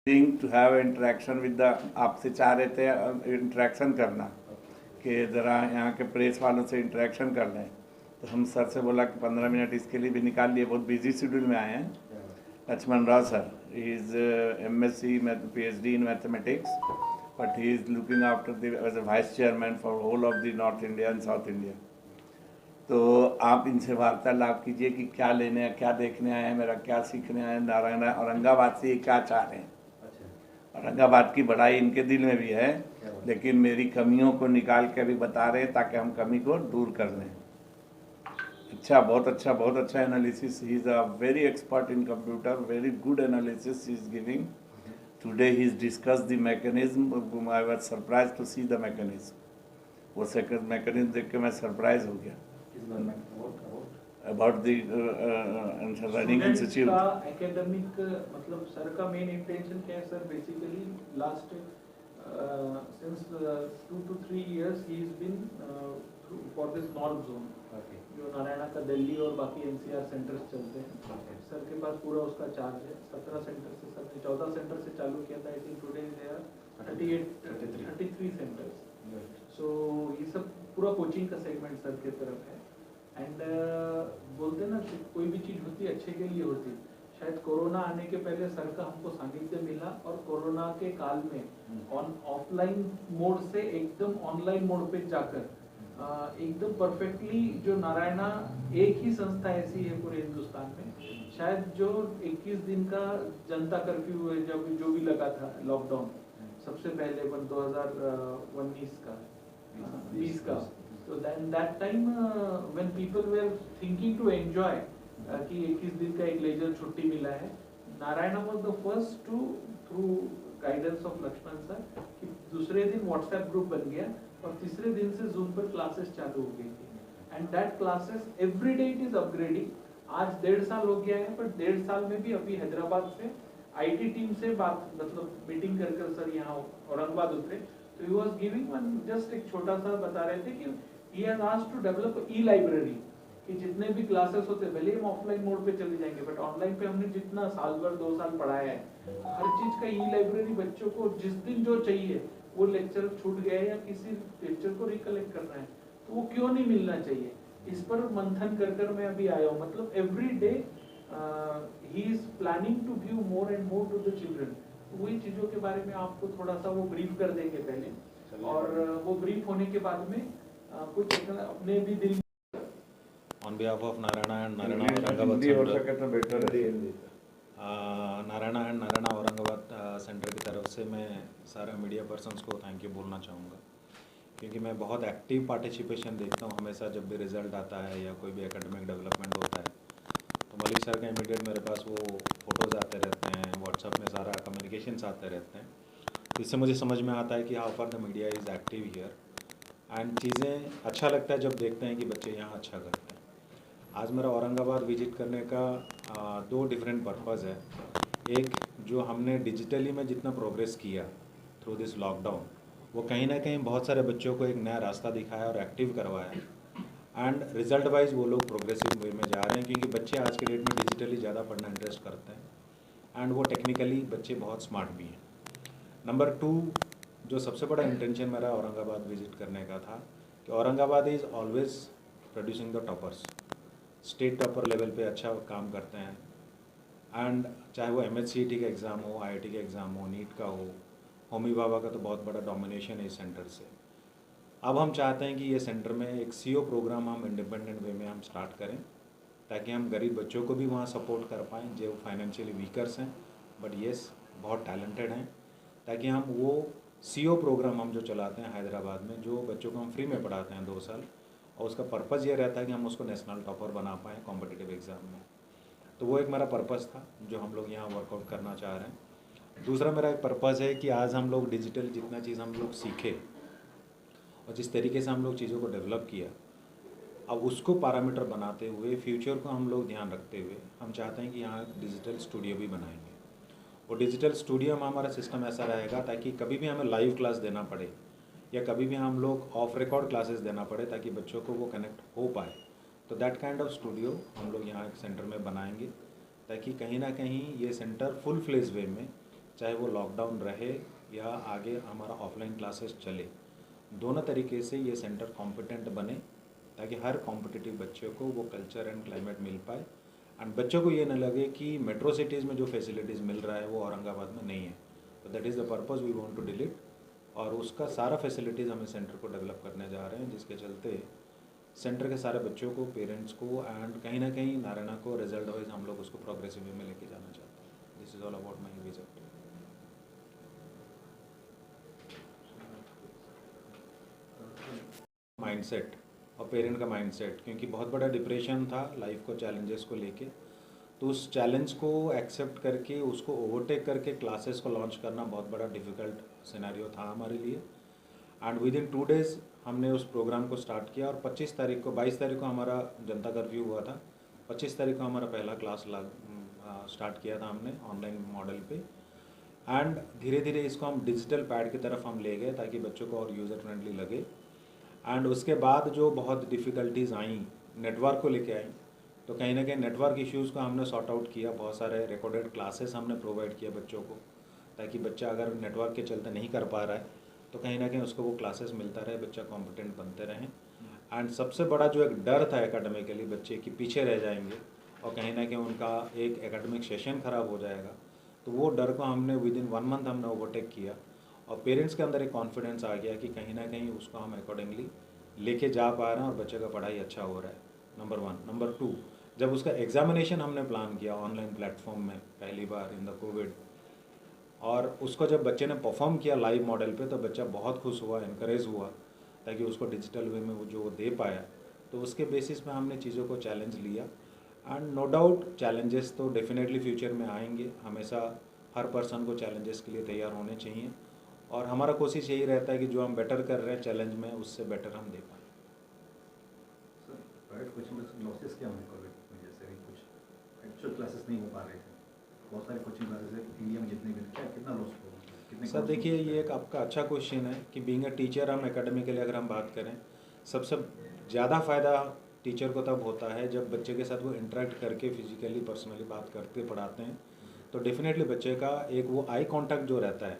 To have interaction with the, आपसे चाह रहे थे इंटरेक्शन करना कि ज़रा यहाँ के प्रेस वालों से इंटरेक्शन कर लें, तो हम सर से बोला कि 15 मिनट इसके लिए भी निकाल लिए। बहुत बिजी शेड्यूल में आए हैं। Lakshman Rao sir, he is MSc PhD in mathematics, but he is looking after as a vice chairman for whole of the North India and South India. तो आप इनसे वार्तालाप कीजिए कि क्या लेने हैं, क्या देखने आए हैं, मेरा क्या सीखने आए हैं, नारायण औरंगाबाद से ये क्या चाह रहे हैं। औरंगाबाद की बड़ाई इनके दिल में भी है, लेकिन मेरी कमियों को निकाल के अभी बता रहे हैं ताकि हम कमी को दूर कर लें। अच्छा, बहुत अच्छा analysis. He is a very expert in computer, very good analysis he is giving. Today he is discuss the mechanism. I was surprise to see the mechanism. वो सेकंड मैकेनिज्म देख के मैं सरप्राइज हो गया। अबाउट द रनिंग इंस्टीट्यूट का academic, मतलब sir का main intention क्या है sir? Basically last since 2 to 3 years he has been for this north zone, जो नारायणा का दिल्ली और बाकी NCR सेंटर्स चलते हैं। सर के पास पूरा उसका चार्ज है। 17 सेंटर से, सर ने 14 सेंटर से चालू किया था। I think today there 33 centres. So ये सब पूरा कोचिंग का सेगमेंट सर के तरफ है। एंड बोलते ना, कोई भी चीज़ होती है अच्छे के लिए होती है। शायद कोरोना आने के पहले सर का हमको सानिध्य मिला, और कोरोना के काल में ऑफलाइन मोड से एकदम ऑनलाइन मोड पे जाकर एकदम परफेक्टली, जो नारायणा एक ही संस्था ऐसी है पूरे हिंदुस्तान में, शायद जो 21 दिन का जनता कर्फ्यू है, जब जो भी लगा था लॉकडाउन सबसे पहले 2019 का 20 का, so then that time when people were thinking to enjoy कि 21 दिन का एक लेजर छुट्टी मिला है, Narayana was the first to through guidance of Lakshman sir कि दूसरे दिन व्हाट्सएप ग्रुप बन गया और तीसरे दिन से जूम पर क्लासेस चालू हो गई थी। And that classes every day it is upgrading. आज 1.5 साल हो गया है, पर 1.5 साल में भी अभी हैदराबाद से IT टीम से बात, मतलब मीटिंग कर सर यहाँ औरंगाबाद उतरे, तो he was giving one just एक छोटा सा बता रहे थे कि he has asked to develop e-library कि जितने भी क्लासेस होते, भले हम ऑफलाइन मोड पे चले जाएंगे, बट ऑनलाइन पे हमने जितना साल भर 2 साल पढ़ाया है, हर चीज का e-library बच्चों को जिस दिन जो चाहिए, वो लेक्चर छूट गया है या किसी लेक्चर को रिकलेक्ट करना है, तो वो क्यों नहीं मिलना चाहिए। इस पर मंथन कर मैं अभी आया हूँ। मतलब every day he is planning to give more and more to the children. वही चीजों के बारे में आपको थोड़ा सा वो ब्रीफ कर देंगे पहले, और वो ब्रीफ होने के बाद में कुछ अपने भी दिल On behalf of Narayana and Narayana Aurangabad Narayana and Narayana Aurangabad centre की तरफ से मैं सारे मीडिया पर्सन्स को थैंक यू बोलना चाहूँगा, क्योंकि मैं बहुत एक्टिव पार्टिसिपेशन देखता हूँ हमेशा जब भी रिज़ल्ट आता है या कोई भी एकेडमिक डेवलपमेंट होता है, तो मलिक सर का इमीडिएट मेरे पास वो फ़ोटोज़ आते रहते हैं, व्हाट्सएप में सारा कम्युनिकेशंस आते रहते हैं। तो इससे मुझे समझ में आता है कि how far the media is active here, and चीज़ें अच्छा लगता है जब देखते हैं कि बच्चे यहाँ अच्छा करते हैं। आज मेरा औरंगाबाद विजिट करने का 2 डिफरेंट पर्पज़ है। एक, जो हमने डिजिटली में जितना प्रोग्रेस किया थ्रू दिस लॉकडाउन, वो कहीं ना कहीं बहुत सारे बच्चों को एक नया रास्ता दिखाया और एक्टिव करवाया, एंड रिजल्ट वाइज वो लोग प्रोग्रेसिव वे में जा रहे हैं, क्योंकि बच्चे आज के डेट में डिजिटली ज़्यादा पढ़ना इंटरेस्ट करते हैं, एंड वो टेक्निकली बच्चे बहुत स्मार्ट भी हैं। नंबर 2, जो सबसे बड़ा इंटेंशन मेरा औरंगाबाद विजिट करने का था कि Aurangabad is always producing the toppers, state topper level पे अच्छा काम करते हैं, एंड चाहे वो MHCET का एग्ज़ाम हो, IIT का एग्ज़ाम हो, नीट का हो, होमी बाबा का तो बहुत बड़ा डोमिनेशन है इस सेंटर से। अब हम चाहते हैं कि ये सेंटर में एक CO प्रोग्राम हम इंडिपेंडेंट वे में हम स्टार्ट करें, ताकि हम गरीब बच्चों को भी वहाँ सपोर्ट कर पाएँ जो फाइनेंशियली वीकर्स हैं, बट येस बहुत टैलेंटेड हैं, ताकि हम वो CO प्रोग्राम हम जो चलाते हैं हैदराबाद में, जो बच्चों को हम फ्री में पढ़ाते हैं 2 साल, और उसका पर्पज़ ये रहता है कि हम उसको नेशनल टॉपर बना पाएँ कॉम्पिटिटिव एग्ज़ाम में। तो वो एक मेरा पर्पज़ था जो हम लोग यहाँ वर्कआउट करना चाह रहे हैं। दूसरा मेरा एक पर्पज़ है कि आज हम लोग डिजिटल जितना चीज़ हम लोग सीखे और जिस तरीके से हम लोग चीज़ों को डेवलप किया, अब उसको पैरामीटर बनाते हुए फ्यूचर को हम लोग ध्यान रखते हुए हम चाहते हैं कि यहाँ डिजिटल स्टूडियो भी बनाएंगे। और डिजिटल स्टूडियो में हमारा सिस्टम ऐसा रहेगा ताकि कभी भी हमें लाइव क्लास देना पड़े या कभी भी हम लोग ऑफ रिकॉर्ड क्लासेस देना पड़े, ताकि बच्चों को वो कनेक्ट हो पाए, तो दैट काइंड ऑफ स्टूडियो हम लोग यहाँ एक सेंटर में बनाएंगे, ताकि कहीं ना कहीं ये सेंटर फुल फ्लेज वे में चाहे वो लॉकडाउन रहे या आगे हमारा ऑफलाइन क्लासेस चले, दोनों तरीके से ये सेंटर कॉम्पिटेंट बने ताकि हर कॉम्पिटिटिव बच्चे को वो कल्चर एंड क्लाइमेट मिल पाए एंड बच्चों को ये न लगे कि मेट्रो सिटीज़ में जो फैसिलिटीज़ मिल रहा है वो औरंगाबाद में नहीं है। तो that is the purpose we want to delete, और उसका सारा फैसिलिटीज़ हमें सेंटर को डेवलप करने जा रहे हैं, जिसके चलते सेंटर के सारे बच्चों को, पेरेंट्स को एंड कहीं ना कहीं नारायणा को रिजल्ट वाइज हम लोग उसको प्रोग्रेसिव वे में लेके जाना चाहते हैं। This is all about my vision. Mindset और पेरेंट का माइंडसेट, क्योंकि बहुत बड़ा डिप्रेशन था लाइफ को, चैलेंजेस को लेके, तो उस चैलेंज को एक्सेप्ट करके उसको ओवरटेक करके क्लासेस को लॉन्च करना बहुत बड़ा डिफ़िकल्ट सिनेरियो था हमारे लिए। एंड विद इन 2 डेज़ हमने उस प्रोग्राम को स्टार्ट किया और 22 तारीख को हमारा जनता कर्फ्यू हुआ था। 25 तारीख को हमारा पहला क्लास स्टार्ट किया था हमने ऑनलाइन मॉडल पे, एंड धीरे धीरे इसको हम डिजिटल पैड की तरफ हम ले गए ताकि बच्चों को और यूज़र फ्रेंडली लगे। एंड उसके बाद जो बहुत डिफ़िकल्टीज़ आई नेटवर्क को लेके आई, तो कहीं ना कहीं नेटवर्क इश्यूज़ को हमने सॉर्ट आउट किया। बहुत सारे रिकॉर्डेड क्लासेस हमने प्रोवाइड किया बच्चों को, ताकि बच्चा अगर नेटवर्क के चलते नहीं कर पा रहा है तो कहीं ना कहीं उसको वो क्लासेस मिलता रहे, बच्चा कॉम्पिटेंट बनते रहें। एंड सबसे बड़ा जो एक डर था एकेडमिकली बच्चे कि पीछे रह जाएंगे और कहीं ना कहीं उनका एक एकेडमिक सेशन ख़राब हो जाएगा, तो वो डर को हमने विद इन 1 मंथ हमने ओवरटेक किया और पेरेंट्स के अंदर एक कॉन्फिडेंस आ गया कि कहीं ना कहीं उसको हम अकॉर्डिंगली लेके जा पा रहे हैं और बच्चे का पढ़ाई अच्छा हो रहा है, नंबर 1। नंबर 2, जब उसका एग्जामिनेशन हमने प्लान किया ऑनलाइन प्लेटफॉर्म में पहली बार इन द कोविड, और उसको जब बच्चे ने परफॉर्म किया लाइव मॉडल पे, तो बच्चा बहुत खुश हुआ, इनकरेज हुआ ताकि उसको डिजिटल वे में वो जो दे पाया। तो उसके बेसिस पे हमने चीज़ों को चैलेंज लिया। एंड नो डाउट चैलेंजेस तो डेफिनेटली फ्यूचर में आएंगे, हमेशा हर पर्सन को चैलेंजेस के लिए तैयार होने चाहिए, और हमारा कोशिश यही रहता है कि जो हम बेटर कर रहे हैं चैलेंज में, उससे बेटर हम दे पाएँ। सर, प्राइवेट कोचिंग में लॉसेस क्या होने कोविड में, जैसे भी कुछ एक्चुअल क्लासेस नहीं हो पा रहे थे, बहुत सारे कोचिंग क्लासेस है इंडिया में जितने भी, क्या कितना लॉस हुआ? सर देखिए, ये एक आपका अच्छा क्वेश्चन है कि बीइंग अ टीचर हम एकेडमिकली अगर हम बात करें, सबसे ज़्यादा फ़ायदा टीचर को तब होता है जब बच्चे के साथ वो इंटरेक्ट करके फिजिकली पर्सनली बात करके पढ़ाते हैं। तो डेफिनेटली बच्चे का एक वो आई कांटेक्ट जो रहता है,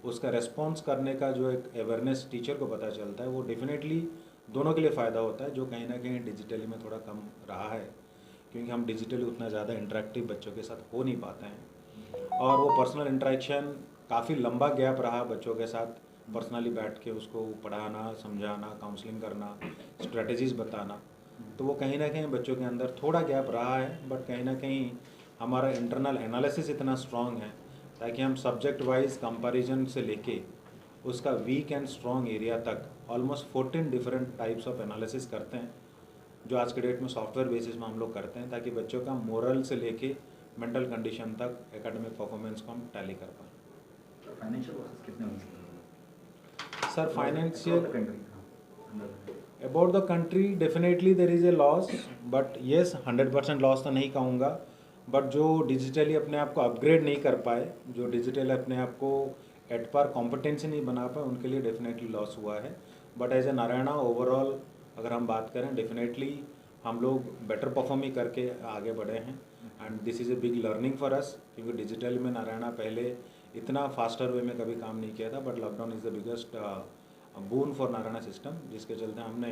उसका रेस्पॉन्स करने का जो एक अवेयरनेस टीचर को पता चलता है, वो डेफिनेटली दोनों के लिए फ़ायदा होता है, जो कहीं ना कहीं डिजिटली में थोड़ा कम रहा है, क्योंकि हम डिजिटली उतना ज़्यादा इंटरेक्टिव बच्चों के साथ हो नहीं पाते हैं। और वो पर्सनल इंटरेक्शन काफ़ी लंबा गैप रहा बच्चों के साथ, पर्सनली बैठ के उसको पढ़ाना, समझाना, काउंसलिंग करना, स्ट्रेटजीज़ बताना, तो वो कहीं ना कहीं बच्चों के अंदर थोड़ा गैप रहा है। बट कहीं ना कहीं हमारा इंटरनल एनालिसिस इतना स्ट्रॉन्ग है ताकि हम सब्जेक्ट वाइज कंपैरिजन से लेके उसका वीक एंड स्ट्रॉन्ग एरिया तक almost 14 different types of analysis करते हैं, जो आज के डेट में सॉफ्टवेयर बेसिस में हम लोग करते हैं, ताकि बच्चों का मोरल से लेके मेंटल कंडीशन तक एकेडमिक परफॉर्मेंस को हम टैली कर पाएँ। फाइनेंशियल लॉसेस कितने होंगे sir? Financial about the country definitely there is a loss, but yes 100% loss तो नहीं कहूँगा, बट जो डिजिटली अपने आप को अपग्रेड नहीं कर पाए, जो डिजिटल अपने आप को एट पार कॉम्पिटेंसी नहीं बना पाए, उनके लिए डेफिनेटली लॉस हुआ है। But as a Narayana overall अगर हम बात करें, डेफिनेटली हम लोग बेटर परफॉर्म ही करके आगे बढ़े हैं, and this is a big learning for us, क्योंकि डिजिटल में नारायणा पहले इतना फास्टर वे में कभी काम नहीं किया था। But lockdown is the biggest boon for Narayana system, जिसके चलते हमने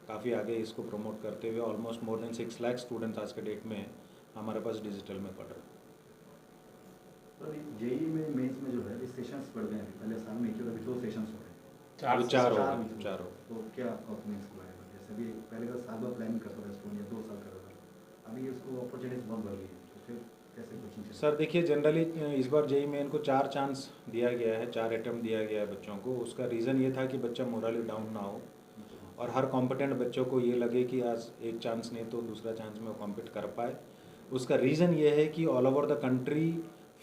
काफ़ी आगे इसको प्रमोट करते हुए almost more than 6 lakh students आज के डेट में हमारे पास डिजिटल में पढ़ रहे हैं। जेई में मेंस में जो है सेशंस बढ़ गए हैं, पहले साल में एक ही 2 सेशंस हो गए, 4 हो। तो क्या परफॉर्मेंस हुआ है? जैसे भी पहले का साल भर प्लान करता था स्टूडेंट, या 2 साल करता था, अभी उसको अपॉर्चुनिटीज बहुत बढ़ गई है, तो फिर कैसे कोचिंग? सर देखिए, जनरली इस बार जेई मेन को 4 चांस दिया गया है, 4 अटैम्प्ट दिया गया है बच्चों को। उसका रीज़न ये था कि बच्चा मोरली डाउन ना हो और हर कॉम्पिटेंट बच्चों को ये लगे कि आज एक चांस नहीं तो दूसरा चांस में वो कॉम्पीट कर पाए। उसका रीज़न ये है कि all over the country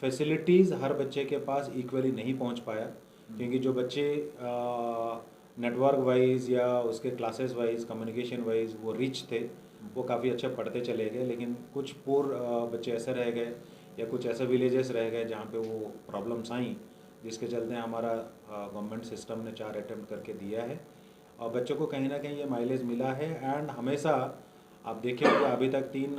facilities हर बच्चे के पास इक्वली नहीं पहुंच पाया, क्योंकि जो बच्चे नेटवर्क वाइज या उसके क्लासेस वाइज, कम्युनिकेशन वाइज वो रिच थे, वो काफ़ी अच्छे पढ़ते चले गए, लेकिन कुछ पुअर बच्चे ऐसे रह गए या कुछ ऐसे विलेजेस रह गए जहाँ पे वो प्रॉब्लम्स आई, जिसके चलते हमारा गवर्नमेंट सिस्टम ने 4 अटैम्प्ट करके दिया है और बच्चों को कहीं ना कहीं ये माइलेज मिला है। एंड हमेशा आप देखें कि अभी तक 3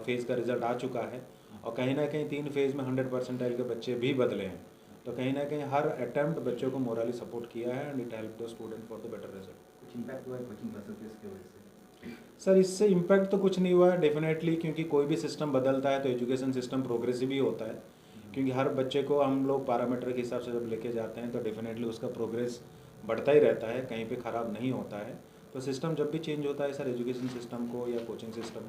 फेज़ का रिज़ल्ट आ चुका है और कहीं ना कहीं 3 फेज़ में 100 परसेंटाइल के बच्चे भी बदले हैं। तो कहीं ना कहीं हर अटैम्प्ट बच्चों को मोरली सपोर्ट किया है and it help the student for the better result. कुछ इम्पैक्ट हुआ है कोचिंग क्लासेस के इसके वजह से? सर इससे इम्पैक्ट तो कुछ नहीं हुआ है डेफिनेटली, क्योंकि कोई भी सिस्टम बदलता है तो एजुकेशन सिस्टम प्रोग्रेसिव ही होता है, क्योंकि हर बच्चे को हम लोग पैरामीटर के हिसाब से जब लेके जाते हैं तो डेफिनेटली उसका प्रोग्रेस बढ़ता ही रहता है, कहीं पे ख़राब नहीं होता है। तो सिस्टम जब भी चेंज होता है सर, एजुकेशन सिस्टम को या कोचिंग सिस्टम को